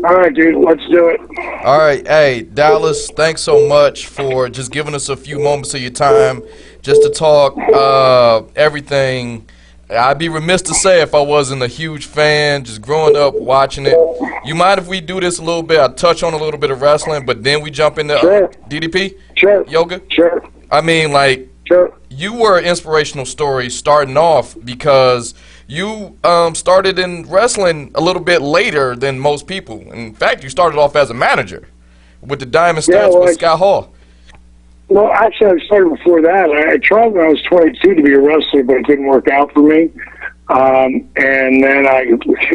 All right, dude, let's do it. All right, hey Dallas, thanks so much for just giving us a few moments of your time just to talk everything. I'd be remiss to say if I wasn't a huge fan, just growing up watching it. You mind if we do this a little bit? I touch on a little bit of wrestling, but then we jump into Sure. DDP Sure. Yoga. Sure. I mean, like, Sure. you were an inspirational story starting off because you started in wrestling a little bit later than most people. In fact, you started off as a manager with the Diamond Studs with Scott Hall. Well, actually, I started before that. I tried when I was 22 to be a wrestler, but it didn't work out for me. And then I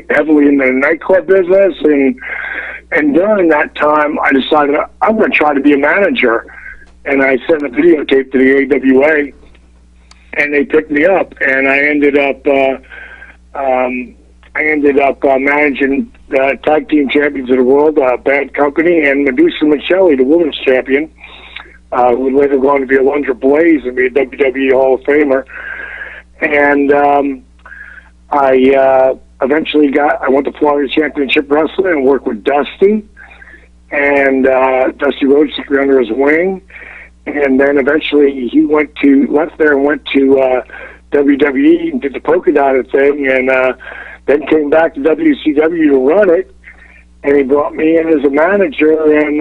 heavily into the nightclub business, and during that time, I decided I'm going to try to be a manager. And I sent a videotape to the AWA, and they picked me up, and I ended up managing the tag team champions of the world, Bad Company, and Medusa Michelli, the women's champion, who would later go on to be Alundra Blaze and be a WWE Hall of Famer. And I eventually I went to Florida Championship Wrestling and worked with Dusty, and Dusty Rhodes took me under his wing. And then eventually he left there and went to WWE and did the polka dotted thing, and then came back to WCW to run it. And he brought me in as a manager, and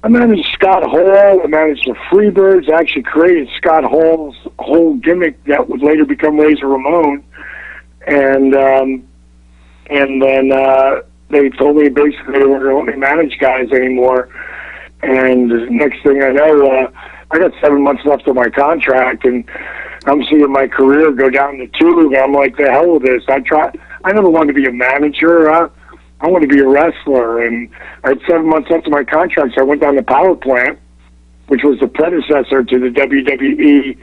I managed Scott Hall. I managed the Freebirds. I actually created Scott Hall's whole gimmick that would later become Razor Ramon. And then they told me basically they weren't going to let me manage guys anymore. And the next thing I know, I got 7 months left of my contract, and I'm seeing my career go down the tube. And I'm like, the hell with this. I never wanted to be a manager. I want to be a wrestler. And I had 7 months left of my contract, so I went down to Power Plant, which was the predecessor to the WWE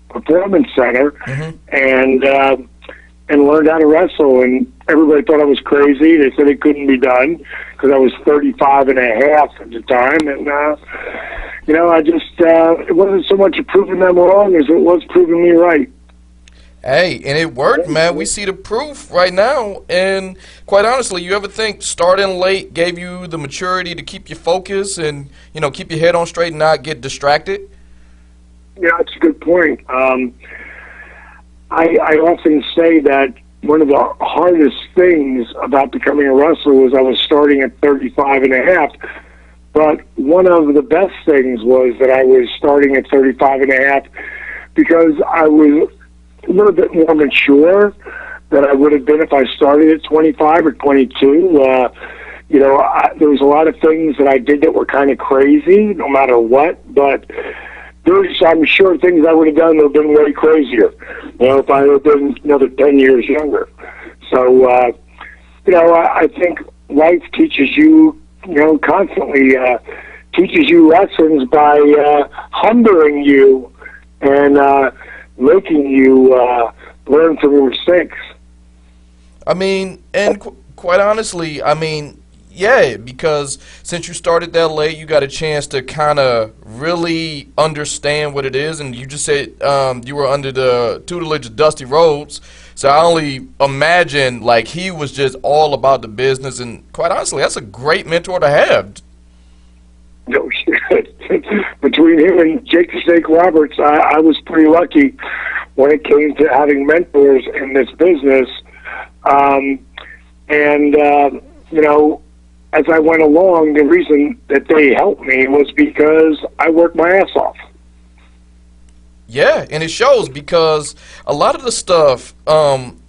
Performance Center, and learned how to wrestle. And everybody thought I was crazy. They said it couldn't be done because I was 35 and a half at the time. And, I just, it wasn't so much proving them wrong as it was proving me right. Hey, and it worked, man. We see the proof right now. And quite honestly, you ever think starting late gave you the maturity to keep your focus and, keep your head on straight and not get distracted? Yeah, that's a good point. I often say that one of the hardest things about becoming a wrestler was I was starting at 35 and a half. But one of the best things was that I was starting at 35 and a half because I was a little bit more mature than I would have been if I started at 25 or 22. There was a lot of things that I did that were kind of crazy, no matter what, but I'm sure things I would have done would have been way crazier, if I had been another 10 years younger. So, I think life teaches you, constantly teaches you lessons by humbling you and making you learn from your mistakes. I mean, and quite honestly, yeah, because since you started that late, you got a chance to kind of really understand what it is. And you just said you were under the tutelage of Dusty Rhodes. So I only imagine, like, he was just all about the business. And quite honestly, that's a great mentor to have. No shit. Between him and Jake the Snake Roberts, I was pretty lucky when it came to having mentors in this business. As I went along, the reason that they helped me was because I worked my ass off. Yeah, and it shows because a lot of the stuff,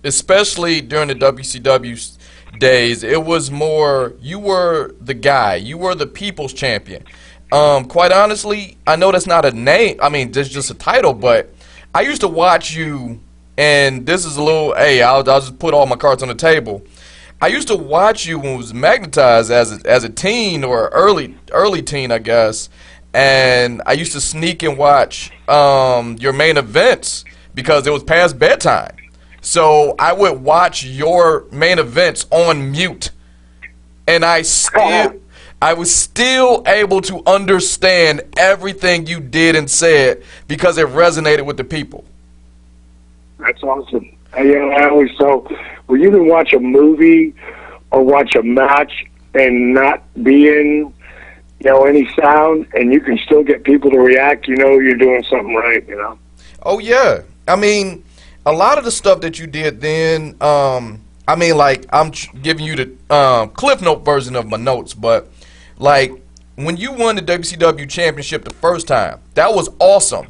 especially during the WCW days, it was more you were the guy. You were the people's champion. Quite honestly, I know that's not a name. That's just a title, but I used to watch you, and this is a little, I'll just put all my cards on the table. I used to watch you when I was magnetized as a teen or early teen, I guess, and I used to sneak and watch your main events because it was past bedtime. So I would watch your main events on mute, and I was still able to understand everything you did and said because it resonated with the people. That's awesome. I always when you can watch a movie or watch a match and not be in, any sound, and you can still get people to react, you're doing something right, Oh, yeah. I mean, a lot of the stuff that you did then, like, I'm giving you the Cliff Note version of my notes, but, like, when you won the WCW Championship the first time, that was awesome.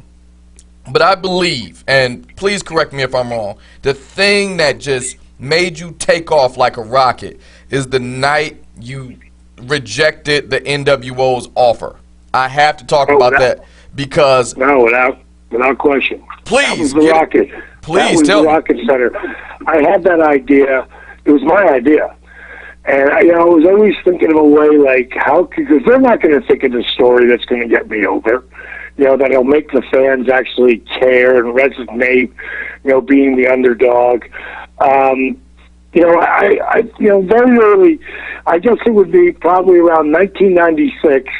But I believe, and please correct me if I'm wrong, the thing that just made you take off like a rocket is the night you rejected the NWO's offer. I have to talk about that because... No, without question. Please, that was the Rocket. Please, that was tell the me. Rocket Center. I had that idea. It was my idea. And, I was always thinking of a way, like, because they're not going to think of the story that's going to get me over. That'll make the fans actually care and resonate, being the underdog. Very early, I guess it would be probably around 1996,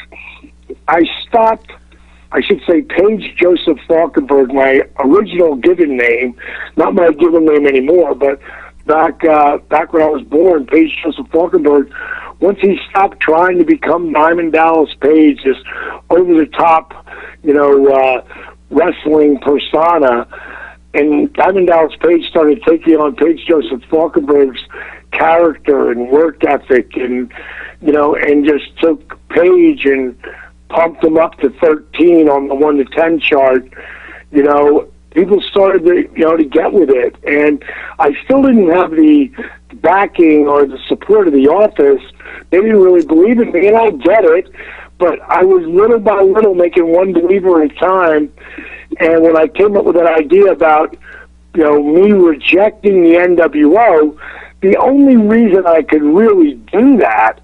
I stopped, I should say, Paige Joseph Falkenberg, my original given name, not my given name anymore, but back when I was born, Paige Joseph Falkenberg, once he stopped trying to become Diamond Dallas Page, this over-the-top, wrestling persona, and Diamond Dallas Page started taking on Paige Joseph Falkenberg's character and work ethic, and and just took Paige and pumped him up to 13 on the 1 to 10 chart. People started to get with it, and I still didn't have the backing or the support of the office. They didn't really believe in me, and I get it, but I was little by little making one believer at a time. And when I came up with that idea about, me rejecting the NWO, the only reason I could really do that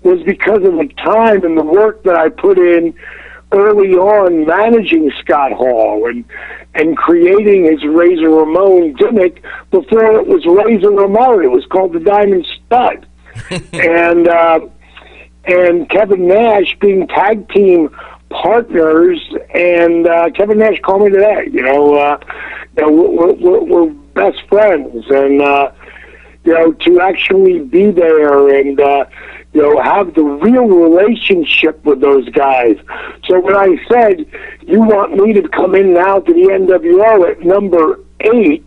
was because of the time and the work that I put in early on managing Scott Hall and creating his Razor Ramon gimmick before it was Razor Ramon. It was called the Diamond Stud. and Kevin Nash being tag team partners, and Kevin Nash called me today. We're best friends, and to actually be there and have the real relationship with those guys. So when I said you want me to come in now to the NWO at number 8,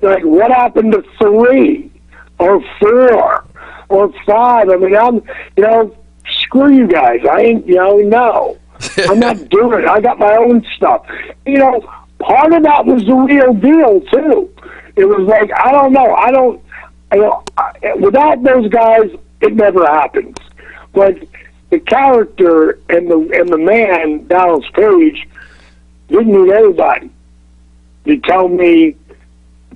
like, what happened to 3 or 4 or 5? I mean, I'm screw you guys. I ain't no. I'm not doing it. I got my own stuff. Part of that was the real deal too. It was like, I don't know. Without those guys, it never happens. But the character and the man, Dallas Page, didn't need anybody to tell me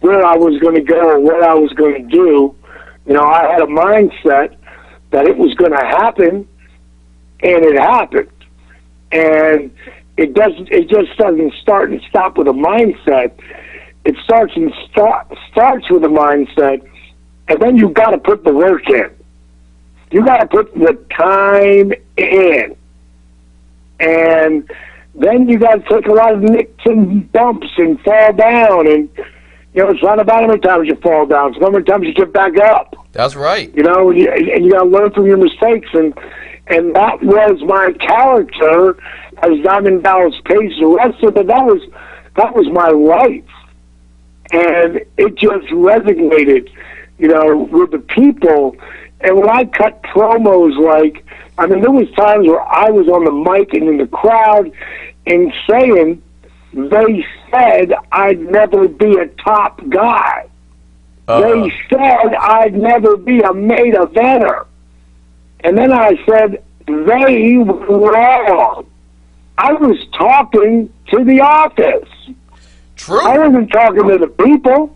where I was going to go or what I was going to do. I had a mindset that it was going to happen, and it happened. And it just doesn't start and stop with a mindset. It starts with a mindset, and then you've got to put the work in. You got to put the time in, and then you got to take a lot of nicks and bumps and fall down. And it's not about how many times you fall down; it's how many times you get back up. That's right. And you got to learn from your mistakes, and that was my character as Diamond Dallas Page, the wrestler. But that was my life, and it just resonated, with the people. And when I cut promos, there was times where I was on the mic and in the crowd and saying, they said I'd never be a top guy. They said I'd never be a main eventer. And then I said, they were wrong. I was talking to the office. True. I wasn't talking to the people.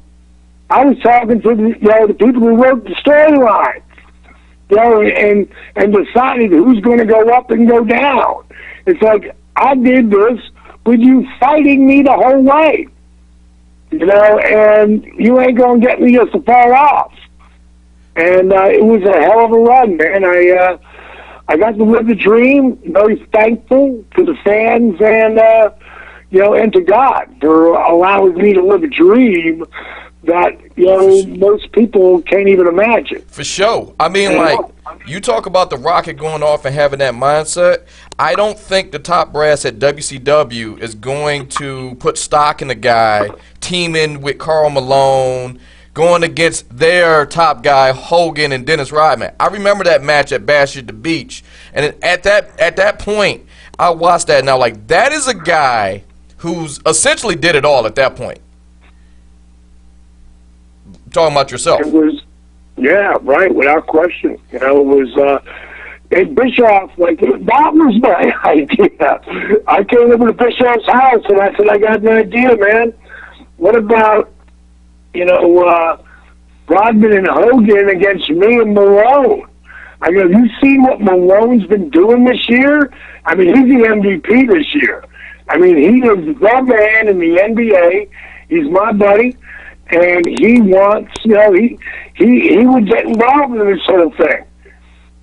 I was talking to the people who wrote the storyline. And decided who's going to go up and go down. It's like, I did this with you fighting me the whole way. And you ain't going to get me just to fall off. And it was a hell of a run, man. I got to live the dream. Very thankful to the fans and and to God for allowing me to live a dream that, most people can't even imagine. For sure. I mean, like, you talk about The Rocket going off and having that mindset. I don't think the top brass at WCW is going to put stock in the guy, teaming with Karl Malone, going against their top guy, Hogan and Dennis Rodman. I remember that match at Bash at the Beach. And at that point, I watched that and I was like, that is a guy who's essentially did it all at that point. Talking about yourself. It was, yeah, right, without question. It was, and Bischoff, like, that was my idea. I came over to Bischoff's house and I said, I got an idea, man. What about, Rodman and Hogan against me and Malone? I go, have you seen what Malone's been doing this year? I mean, he's the MVP this year. I mean, he is the man in the NBA. He's my buddy. And he wants, he would get involved in this whole thing.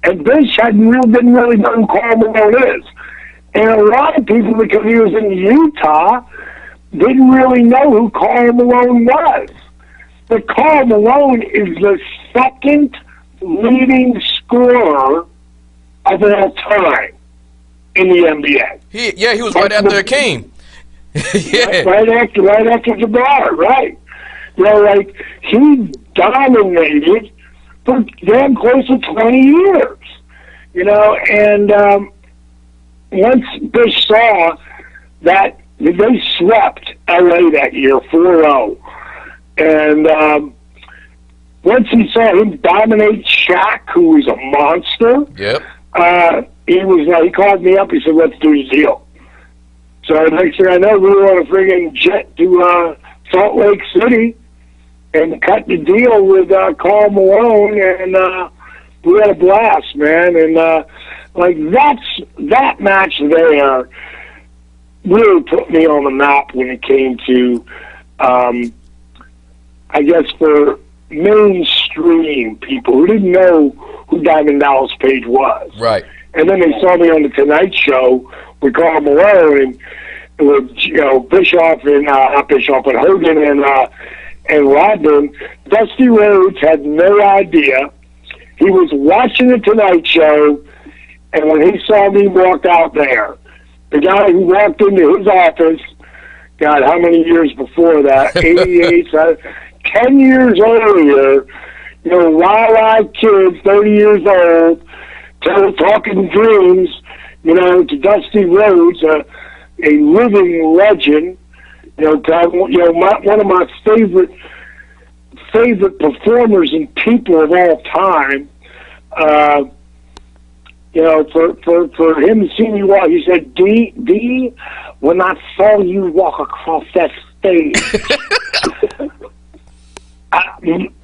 And Bish didn't really know who Karl Malone is. And a lot of people, because he was in Utah, didn't really know who Karl Malone was. But Karl Malone is the second leading scorer of all time in the NBA. He was right after Akeem. Yeah. Right after Jabbar, right. He dominated for damn close to 20 years, and once Bish saw that they swept LA that year 4-0, and once he saw him dominate Shaq, who was a monster, he called me up, he said, let's do the deal. So next thing I know, we were on a friggin' jet to Salt Lake City, and cut the deal with Karl Malone, and we had a blast, man. And that match there really put me on the map when it came to, I guess, for mainstream people who didn't know who Diamond Dallas Page was. Right. And then they saw me on the Tonight Show with Karl Malone and with Bischoff and not Bischoff, but Hogan and Rodman. Dusty Rhodes had no idea. He was watching the Tonight Show, and when he saw me walk out there, the guy who walked into his office, God, how many years before that? 88, 10 years earlier, wild-eyed kid, 30 years old, talking dreams, to Dusty Rhodes, a living legend. One of my favorite performers and people of all time. For him to see me walk, he said, D, when I saw you walk across that stage,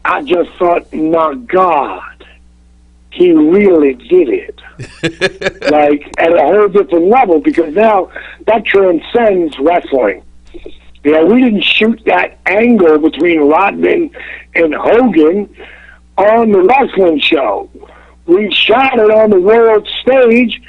I just thought, my God, he really did it. At a whole different level, because now that transcends wrestling. We didn't shoot that angle between Rodman and Hogan on the wrestling show. We shot it on the world stage,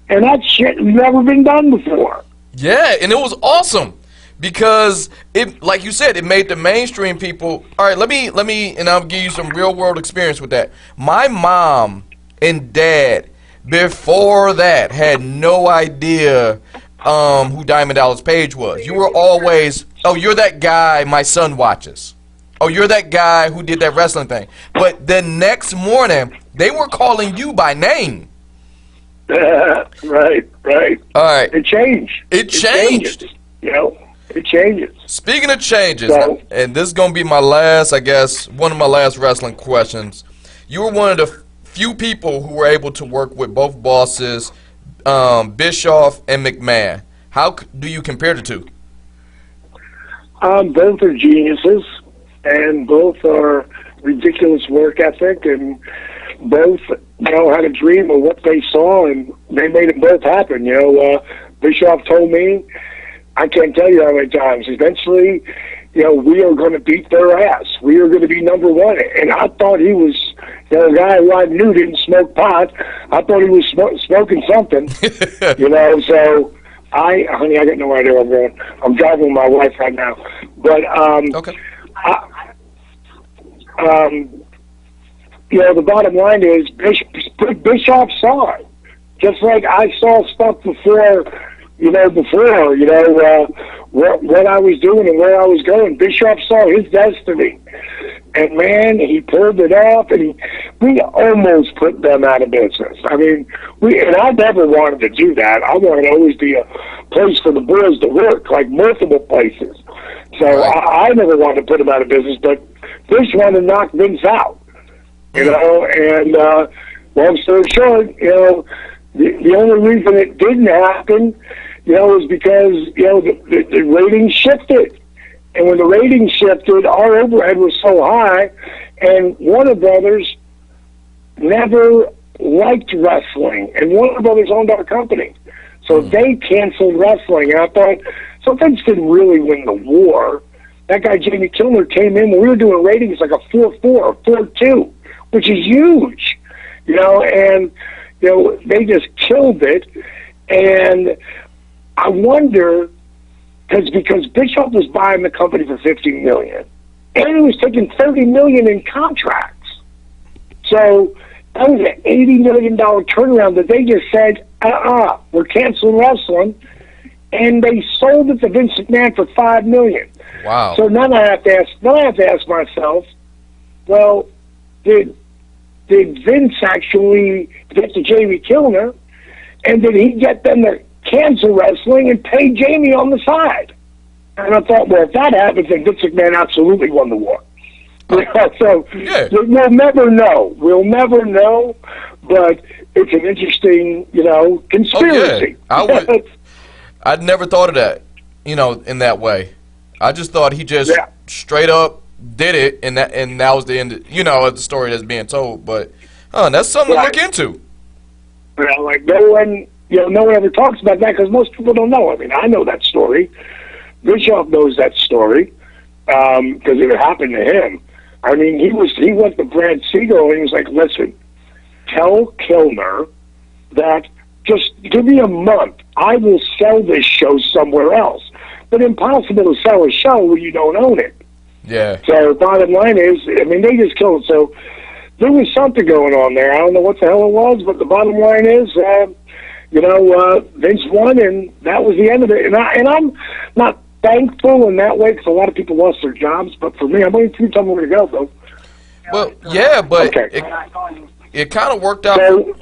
and that shit has never been done before. Yeah, and it was awesome because it, like you said, it made the mainstream people. All right, let me, and I'll give you some real world experience with that. My mom and dad, before that, had no idea who Diamond Dallas Page was. You were always, oh, you're that guy my son watches. Oh, you're that guy who did that wrestling thing. But the next morning, they were calling you by name. Right. All right. It changed. It changed. It changes. Speaking of changes, and this is going to be my last, I guess, one of my last wrestling questions. You were one of the few people who were able to work with both bosses, Bischoff and McMahon. How do you compare the two? Both are geniuses, and both are ridiculous work ethic, and both know how to dream of what they saw, and they made it both happen. Bischoff told me, I can't tell you how many times, eventually, we are going to beat their ass. We are going to be number one. And I thought he was, a guy who I knew didn't smoke pot. I thought he was smoking something, so honey, I got no idea where I'm going. I'm driving with my wife right now. But okay. the bottom line is Bischoff saw it. Just like I saw stuff before, what I was doing and where I was going. Bischoff saw his destiny. And, man, he pulled it off, and we almost put them out of business. I mean, and I never wanted to do that. I wanted to always be a place for the boys to work, like multiple places. So I never wanted to put them out of business, but Fish wanted to knock Vince out, and long story short, the only reason it didn't happen, is because, the ratings shifted. And when the ratings shifted, our overhead was so high, and Warner Brothers never liked wrestling, and Warner Brothers owned our company. So they canceled wrestling, and I thought, so Vince didn't really win the war. That guy, Jamie Kilner, came in when we were doing ratings like a 4.4 or 4.2, which is huge, and, they just killed it. And I wonder, because Bischoff was buying the company for $50 million, and he was taking $30 million in contracts. So that was an $80 million turnaround that they just said, we're canceling wrestling, and they sold it to Vince McMahon for $5 million. Wow. So now I have to ask myself, well, did Vince actually get to Jamie Kilner, and did he get them to cancel wrestling and pay Jamie on the side? And I thought, well, if that happens, then Vince McMahon absolutely won the war. So we'll never know. We'll never know, but it's an interesting, conspiracy. I'd never thought of that, in that way. I just thought he just straight up did it, and that was the end, of the story that's being told. But that's something to look into. Like no one ever talks about that because most people don't know. I mean, I know that story. Bischoff knows that story because it happened to him. I mean, he went to Brad Siegel and he was like, "Listen, tell Kilner that just give me a month. I will sell this show somewhere else." But impossible to sell a show when you don't own it. Yeah. So bottom line is, I mean, they just killed it. So there was something going on there. I don't know what the hell it was, but the bottom line is, Vince won, and that was the end of it. And I'm not thankful in that way because a lot of people lost their jobs. But for me, I'm waiting for you to tell me where to go, though. Well, yeah, but it kind of worked out. So,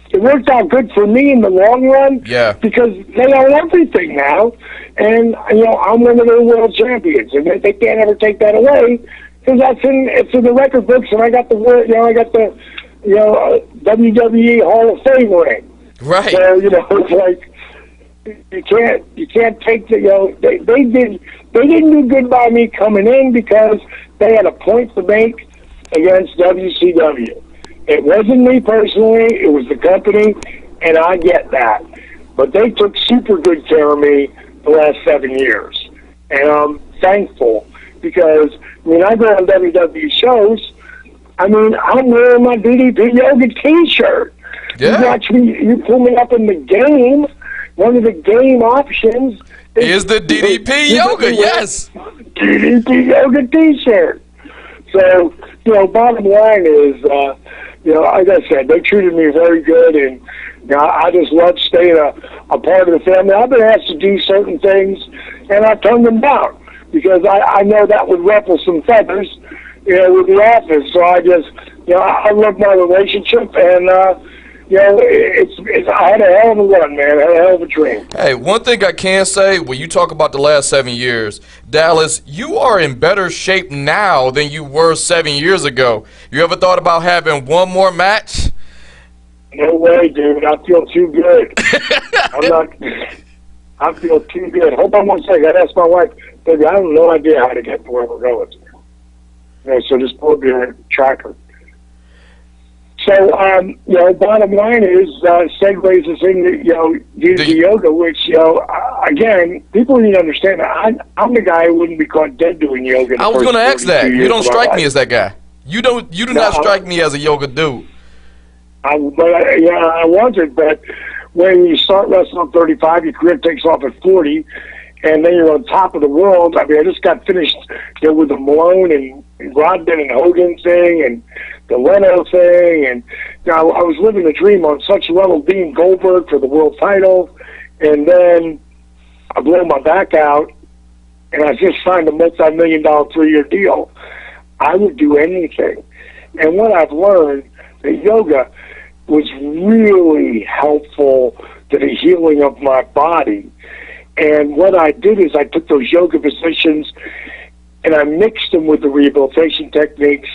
it worked out good for me in the long run. Yeah. Because they own everything now, and I'm one of their world champions, and they can't ever take that away because it's in the record books, and I got the WWE Hall of Famer ring. Right. So it's like you can't take the they didn't do good by me coming in because they had a point to make against WCW. It wasn't me personally, it was the company, and I get that. But they took super good care of me the last 7 years. And I'm thankful because when I go on WWE shows, I mean, I'm wearing my DDP Yoga t-shirt. Yeah. You watch me, you pull me up in the game, one of the game options is the DDP Yoga, yes. DDP Yoga t-shirt. So, bottom line is, like I said, they treated me very good, and I just love staying a part of the family. I've been asked to do certain things, and I turned them down because I know that would ruffle some feathers, with the office. So I just, I love my relationship, and I had a hell of a run, man. I had a hell of a dream. Hey, one thing I can say, when you talk about the last 7 years, Dallas, you are in better shape now than you were 7 years ago. You ever thought about having one more match? No way, dude. I feel too good. I feel too good. Hold on one second. I asked my wife, baby, I have no idea how to get to where we're going. So just pull up your tracker. So, bottom line is, segues us into, DDP Yoga, which, again, people need to understand that I'm the guy who wouldn't be caught dead doing yoga. I was going to ask that. You don't strike me as that guy. You do not strike me as a yoga dude. I wanted, but when you start wrestling at 35, your career takes off at 40, and then you're on top of the world. I mean, I just got finished, with the Malone and Rodman and Hogan thing and the Leno thing, and I was living the dream on such a level, being Goldberg for the world title, and then I blew my back out, and I just signed a multi-million-dollar 3-year deal. I would do anything. And what I've learned, that yoga was really helpful to the healing of my body. And what I did is I took those yoga positions and I mixed them with the rehabilitation techniques,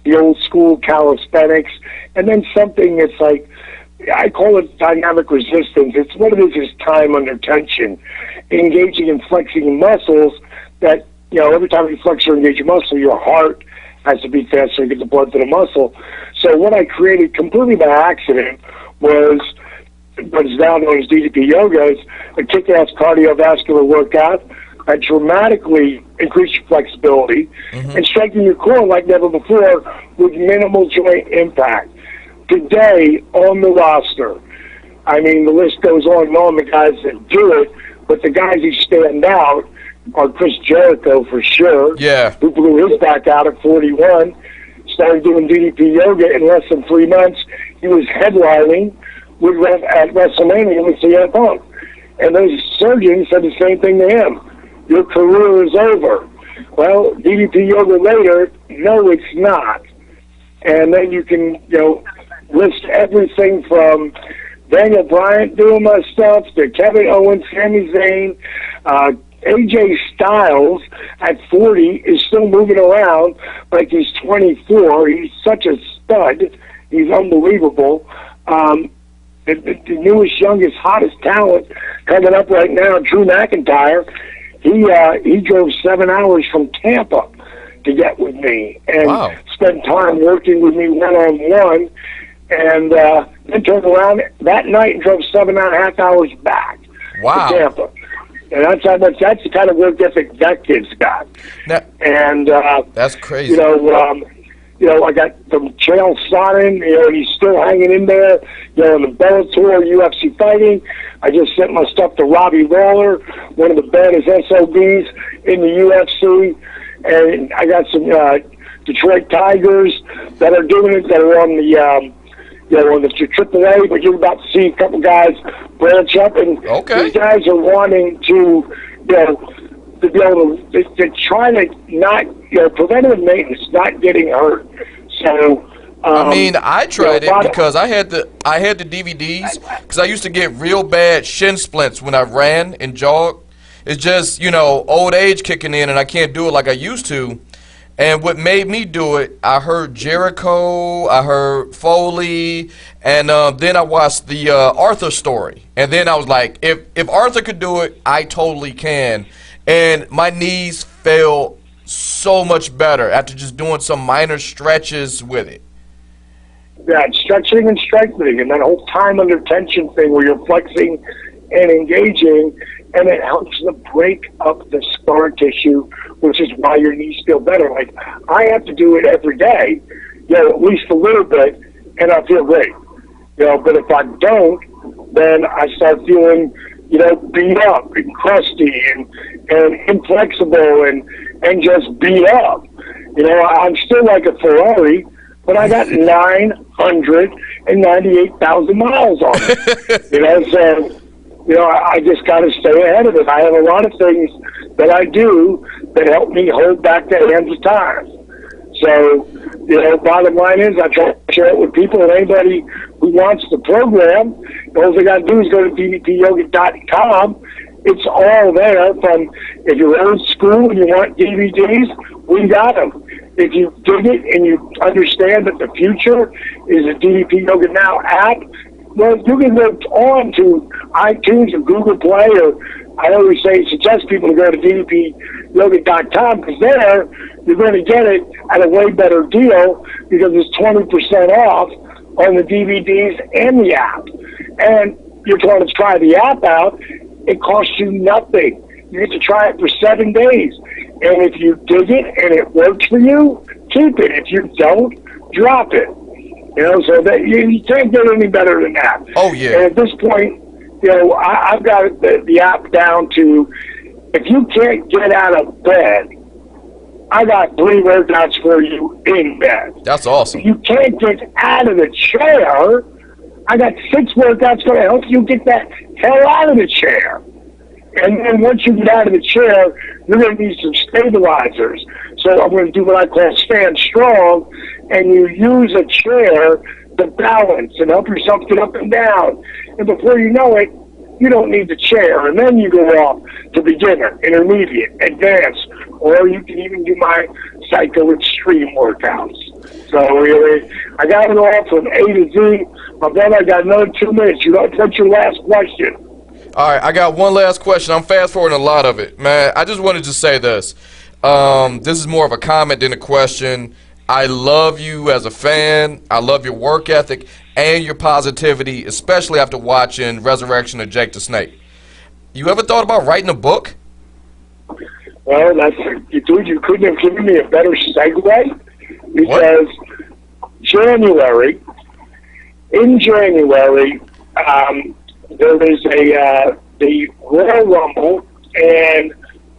the old school calisthenics, and then something that's like, I call it dynamic resistance. It's what it is time under tension, engaging and flexing muscles that, every time you flex or engage your muscle, your heart has to beat faster to get the blood to the muscle. So what I created completely by accident was what is now known as DDP Yoga, is a kick-ass cardiovascular workout that dramatically increase your flexibility and strengthen your core like never before with minimal joint impact. Today, on the roster, I mean, the list goes on and on, the guys that do it, but the guys who stand out are Chris Jericho for sure, who blew his back out at 41, started doing DDP Yoga in less than 3 months. He was headlining at WrestleMania with CM Punk. And those surgeons said the same thing to him. Your career is over. Well, DDP Yoga later, no, it's not. And then you can, list everything from Daniel Bryant doing my stuff to Kevin Owens, Sami Zayn, AJ Styles at 40 is still moving around like he's 24. He's such a stud. He's unbelievable. The newest, youngest, hottest talent coming up right now, Drew McIntyre, he drove 7 hours from Tampa to get with me and spent time working with me one-on-one, and then turned around that night and drove 7.5 hours back to Tampa. And that's the kind of work ethic that kid's got. Now, and that's crazy. I got from Chael Sonnen, he's still hanging in there, in the Bellator, UFC fighting. I just sent my stuff to Robbie Lawler, one of the baddest SOBs in the UFC. And I got some Detroit Tigers that are doing it, that are on the, on the AAA, but you're about to see a couple guys branch up. And these guys are wanting to, to be able to try to not, preventative maintenance, not getting hurt. So, I tried it because I had the DVDs, because I used to get real bad shin splints when I ran and jogged. It's just, old age kicking in and I can't do it like I used to. And what made me do it, I heard Jericho, I heard Foley, and then I watched the Arthur story. And then I was like, if Arthur could do it, I totally can. And my knees felt so much better after just doing some minor stretches with it. Yeah, stretching and strengthening, and that whole time under tension thing where you're flexing and engaging, and it helps to break up the scar tissue, which is why your knees feel better. Like, I have to do it every day, at least a little bit, and I feel great. But if I don't, then I start feeling, beat up and crusty and inflexible and just beat up. I'm still like a Ferrari, but I got 998,000 miles on it. So, I just got to stay ahead of it. I have a lot of things that I do that help me hold back the hands of time. So, bottom line is I try to share it with people, and anybody who wants the program, all they got to do is go to ddpyoga.com. It's all there. From if you're old school and you want DVDs, we got them. If you dig it and you understand that the future is a DDP Yoga Now app, well, you can go on to iTunes or Google Play, or I always suggest people to go to ddpyoga.com, because there you're going to get it at a way better deal, because it's 20% off on the DVDs and the app. And you're going to try the app out, it costs you nothing. You get to try it for 7 days. And if you dig it and it works for you, keep it. If you don't, drop it. So that you can't get any better than that. Oh, yeah. And at this point, I've got the app down to, if you can't get out of bed, I got 3 workouts for you in bed. That's awesome. If you can't get out of the chair, I got 6 workouts going to help you get that hell out of the chair. And then once you get out of the chair, you're going to need some stabilizers. So I'm going to do what I call stand strong, and you use a chair to balance and help yourself get up and down. And before you know it, you don't need the chair. And then you go off to beginner, intermediate, advanced, or you can even do my psycho extreme workouts. So really, I got it all from A to Z. My brother, I got another 2 minutes. What's your last question? All right, I got one last question. I'm fast-forwarding a lot of it. Man, I just wanted to say this. This is more of a comment than a question. I love you as a fan. I love your work ethic and your positivity, especially after watching Resurrection of Jake the Snake. You ever thought about writing a book? Well, dude, you couldn't have given me a better segue, because in January, there is the Royal Rumble, and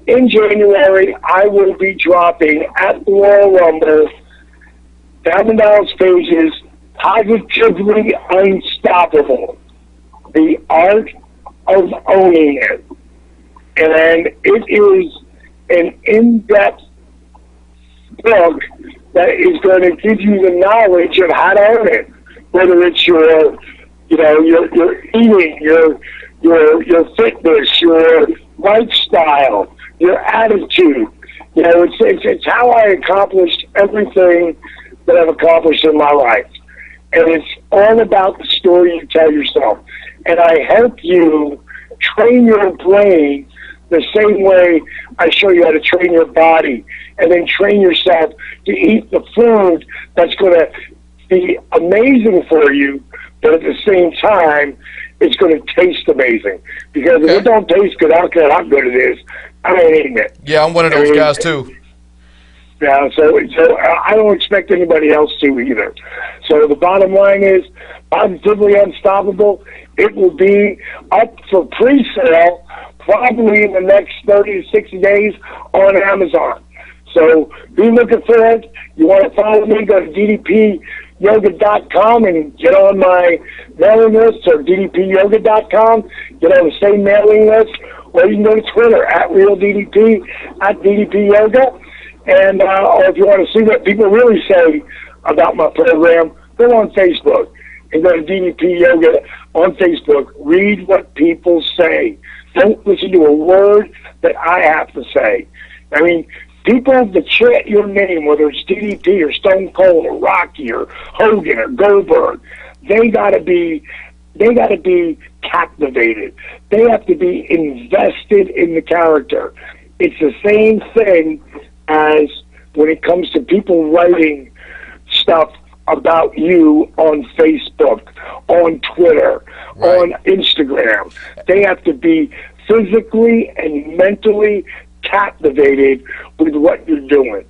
in January I will be dropping at the Royal Rumble Diamond Dallas Page's Positively Unstoppable, the art of owning it. And it is an in-depth book that is going to give you the knowledge of how to own it, whether it's your eating, your fitness, your lifestyle, your attitude. It's how I accomplished everything that I've accomplished in my life. And it's all about the story you tell yourself. And I help you train your brain the same way I show you how to train your body, and then train yourself to eat the food that's going to be amazing for you, but at the same time, it's going to taste amazing. Because if it don't taste good, I don't care how good it is, I ain't eating it. Yeah, I'm one of those guys too. Yeah, so I don't expect anybody else to either. So the bottom line is, Positively Unstoppable, it will be up for pre-sale probably in the next 30 to 60 days on Amazon. So be looking for it. You want to follow me, go to DDPYoga.com and get on my mailing list, or DDPYoga.com, get on the same mailing list, or you can go to Twitter at RealDDP, at DDP Yoga. And or if you want to see what people really say about my program, go on Facebook and go to DDP Yoga on Facebook. Read what people say. Don't listen to a word that I have to say. I mean, people that chant your name, whether it's DDP or Stone Cold or Rocky or Hogan or Goldberg, they gotta be captivated. They have to be invested in the character. It's the same thing as when it comes to people writing stuff about you on Facebook, on Twitter, on Instagram. They have to be physically and mentally captivated with what you're doing.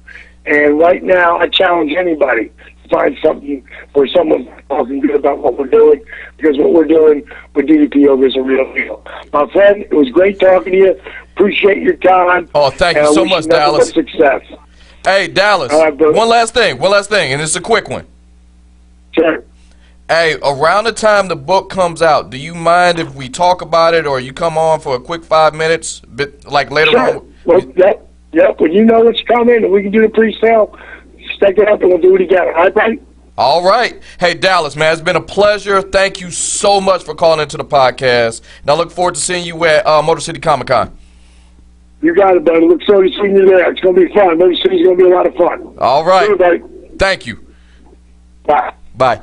And right now, I challenge anybody to find something where someone's talking good about what we're doing, because what we're doing with DDP Yoga is a real deal. My friend, it was great talking to you. Appreciate your time. Oh, thank you so much, Dallas. Success. Hey, Dallas, one last thing, and it's a quick one. Sure. Hey, around the time the book comes out, do you mind if we talk about it, or you come on for a quick 5 minutes, like later on? Well, yep. When you know it's coming and we can do the pre-sale, stick it up and we'll do it together. All right? All right. Hey, Dallas, man, it's been a pleasure. Thank you so much for calling into the podcast. And I look forward to seeing you at Motor City Comic Con. You got it, buddy. Look forward to seeing you there. It's going to be fun. Motor City's going to be a lot of fun. All right. See you, buddy. Thank you. Bye. Bye.